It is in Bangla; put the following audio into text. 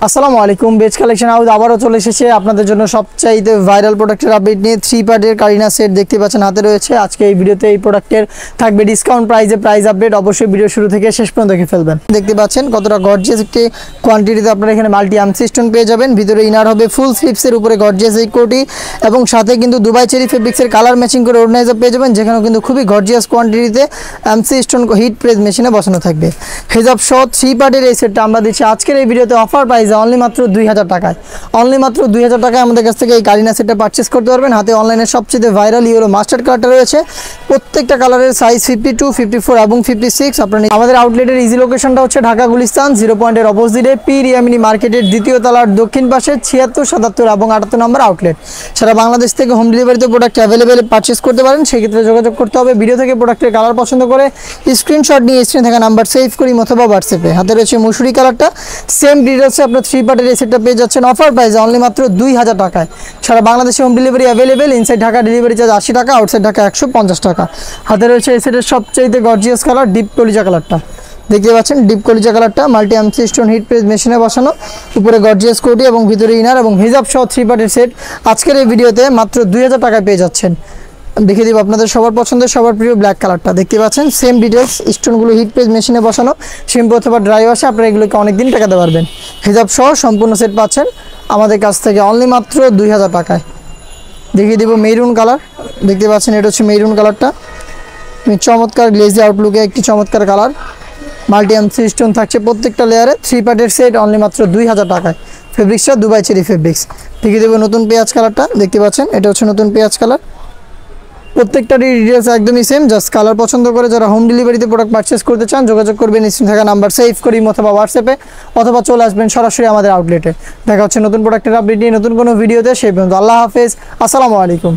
আসসালামু আলাইকুম, বেজ কালেকশন হাউস আবারও চলে এসেছে আপনাদের জন্য সবচাইতে ভাইরাল প্রোডাক্টের আপডেট নিয়ে। 3 পার্টের কারিনা সেট দেখতে পাচ্ছেন হাতে রয়েছে। আজকে এই ভিডিওতে এই প্রোডাক্টের থাকবে ডিসকাউন্ট প্রাইসে প্রাইস আপডেট। অবশ্যই ভিডিও শুরু থেকে শেষ পর্যন্ত দেখে ফেলবেন। দেখতে পাচ্ছেন কতটা গর্জিয়াস একটি কোয়ান্টিটিতে আপনারা এখানে মাল্টি আর্মসি স্টোন পেয়ে যাবেন। ভিতরে ইনার হবে ফুল স্লিপসের উপরে গর্জিয়াস এই কোটি, এবং সাথে কিন্তু দুবাই চেরি ফেব্রিক্সের কালার ম্যাচিং করে অর্গানাইজার পেয়ে যাবেন, যেখানেও কিন্তু খুবই গর্জিয়াস কোয়ান্টিটিতে আর্মসি স্টোন হিট প্রেস মেশিনে বসানো থাকবে। হেজাব সহ 3 পার্টের এই সেটটা আমরা দিচ্ছি আজকের এই ভিডিওতে অফার প্রাইসে অনলি মাত্র 2000 টাকায়। অনলি মাত্র 2000 টাকায় আমাদের কাছ থেকে এই কারিনা সেটটা পারচেস করতে পারবেন। হাতে অনলাইনে সবচেয়ে ভাইরাল ইয়েলো মাস্টার্ড কালারটা রয়েছে। প্রত্যেকটা কালারের সাইজ 52, 54 এবং 56। আপনার আমাদের আউটলেটের ইজি লোকেশনটা হচ্ছে ঢাকা গুলিস্তান 0 পয়েন্টের অপোজিটে পি রিয়ামিনি মার্কেটের দ্বিতীয় তলার দক্ষিণ পাশে 76, 77 এবং 78 নম্বর আউটলেট। সারা বাংলাদেশ থেকে হোম ডেলিভারিতে প্রোডাক্ট অ্যাভেলেবেল পারচেস করতে পারেন। সেক্ষেত্রে যোগাযোগ করতে হবে ভিডিও থেকে প্রোডাক্টের কালার পছন্দ করে স্ক্রিনশট নিয়ে স্ক্রিনে থাকা নাম্বার সেভ করি অথবা হোয়াটসঅ্যাপে। হাতে রয়েছে মসুরি কালারটা, সেম ডিটেলসে আপনার 3 পার্টের এই সেটটা পেয়ে যাচ্ছেন অফার প্রাইসে অনলি মাত্র 2000 টাকায়। সারা বাংলাদেশে home delivery available. Inside Dhaka delivery charge 80 টাকা, আউটসাইড ঢাকা 150 টাকা। হাতে রয়েছে এই সেটের সবচাইতে গর্জিয়াস কালার ডিপ কলিজা কালারটা। দেখতে পাচ্ছেন ডিপ কলিজা কালারটা মাল্টি আর্মসি স্টোন হিট প্রেস মেশিনে বসানো, উপরে গর্জিয়াস কোটি এবং ভিতরে ইনার এবং হিজাব সহ 3 পার্টের সেট আজকের এই ভিডিওতে মাত্র 2000 টাকায় পেয়ে যাচ্ছেন। দেখিয়ে দিব আপনাদের সবার পছন্দের সবার প্রিয় ব্ল্যাক কালারটা। দেখতে পাচ্ছেন সেম ডিটেলস, স্টোনগুলো হিট প্রেস মেশিনে বসানো, শ্যাম্পু অথবা ড্রাই ওয়াশে আপনারা এগুলোকে অনেকদিন টাকাতে পারবেন। হিজাব সহ সম্পূর্ণ সেট পাচ্ছেন আমাদের কাছ থেকে অনলি মাত্র 2000 টাকায়। দেখিয়ে দিব মেরুন কালার। দেখতে পাচ্ছেন এটা হচ্ছে মেরুন কালারটা, চমৎকার গ্লেজি আউটলুকে একটি চমৎকার কালার। মাল্টি আর্মসি স্টোন থাকছে প্রত্যেকটা লেয়ারে। 3 পার্টের সেট অনলি মাত্র 2000 টাকায়। ফেব্রিক্সটা দুবাই চেরি ফেব্রিক্স। দেখিয়ে দেবো নতুন পেঁয়াজ কালারটা। দেখতে পাচ্ছেন এটা হচ্ছে নতুন পেঁয়াজ কালার। প্রত্যেকটারই ডিটেলস একদমই সেম, জাস্ট কালার পছন্দ করে যারা হোম ডেলিভারিতে প্রোডাক্ট পারচেস করতে চান যোগাযোগ করবেন স্ক্রিনে থাকা নাম্বার সেভ করি অথবা হোয়াটসঅ্যাপে, অথবা চলে আসবেন সরাসরি আমাদের আউটলেটে। দেখা হচ্ছে নতুন প্রোডাক্টের আপডেট নিয়ে নতুন কোনো ভিডিওতে। সেই পর্যন্ত আল্লাহ হাফেজ, আসসালামু আলাইকুম।